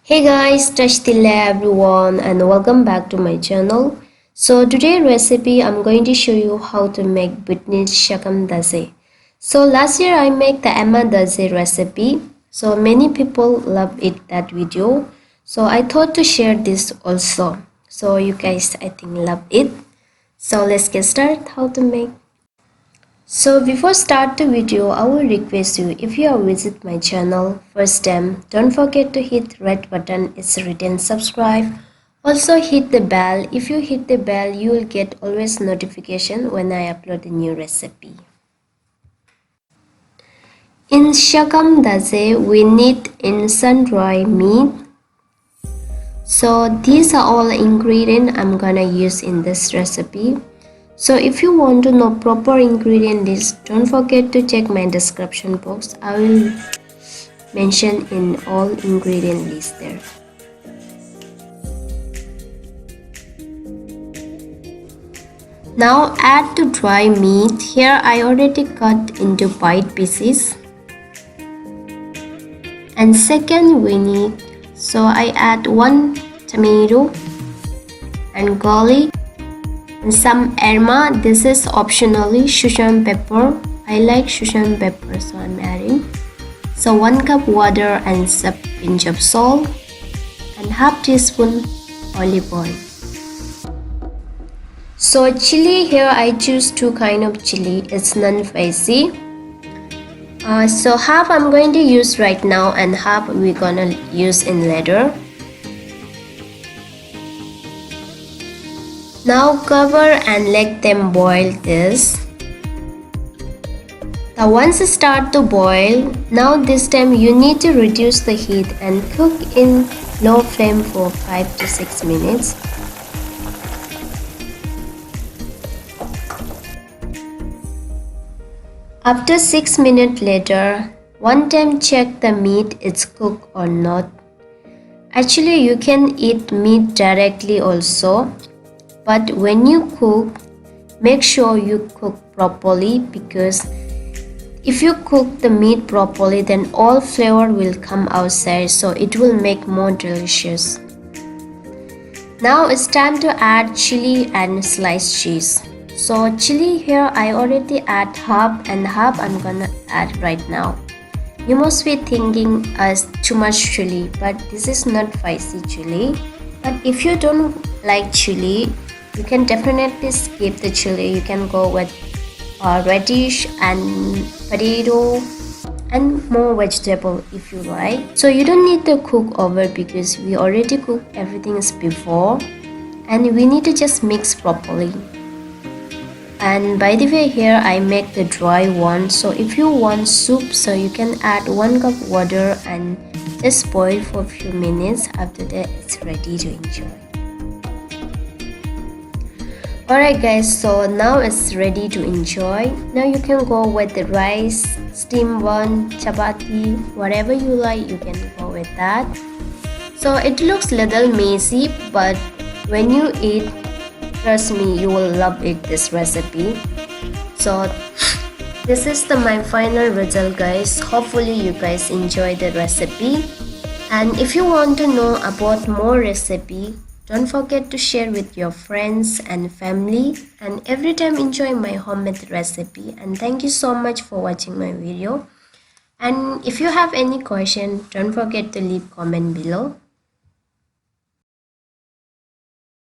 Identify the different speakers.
Speaker 1: Hey guys, Tashtila everyone and welcome back to my channel. So today recipe I'm going to show you how to make Bhutanese Shakam Dasi. So last year I made the EMA Dasi recipe. So many people love it that video. So I thought to share this also. So you guys I think love it. So let's get started how to make. So before start the video, I will request you if you are visit my channel first time, don't forget to hit red button, it's written subscribe. Also hit the bell. If you hit the bell, you will get always notification when I upload a new recipe. In Shakam Dasi, we need instant dry meat. So these are all ingredients I'm gonna use in this recipe. So if you want to know proper ingredient list, don't forget to check my description box. I will mention in all ingredient list there. Now add the dry meat. Here I already cut into bite pieces. And second we need, so I add 1 tomato and garlic. And some EMA, this is optionally Shushan pepper. I like Shushan pepper, so I'm adding. So 1 cup water and a pinch of salt and half teaspoon olive oil. So chili, here I choose 2 kind of chili. It's non-spicy. So half I'm going to use right now and half we're gonna use in later. Now cover and let them boil this. Now once it start to boil, now this time you need to reduce the heat and cook in low flame for 5 to 6 minutes. After 6 minutes later, one time check the meat is cooked or not. Actually you can eat meat directly also. But when you cook, make sure you cook properly, because if you cook the meat properly, then all flavor will come outside, so it will make more delicious. Now it's time to add chili and sliced cheese. So chili, here I already add half and half I'm gonna add right now. You must be thinking as too much chili, but this is not spicy chili. But if you don't like chili, you can definitely skip the chili. You can go with radish and potato and more vegetable if you like. So you don't need to cook over, because we already cooked everything before and we need to just mix properly. And by the way, here I make the dry one. So if you want soup, so you can add 1 cup water and just boil for a few minutes. After that it's ready to enjoy. Alright guys, so now it's ready to enjoy. Now you can go with the rice, steamed one, chapati, whatever you like, you can go with that. So it looks little messy, but when you eat, trust me, you will love it, this recipe. So this is my final result guys. Hopefully you guys enjoy the recipe. And if you want to know about more recipe, don't forget to share with your friends and family, and every time enjoy my homemade recipe. And thank you so much for watching my video. And if you have any question, don't forget to leave comment below.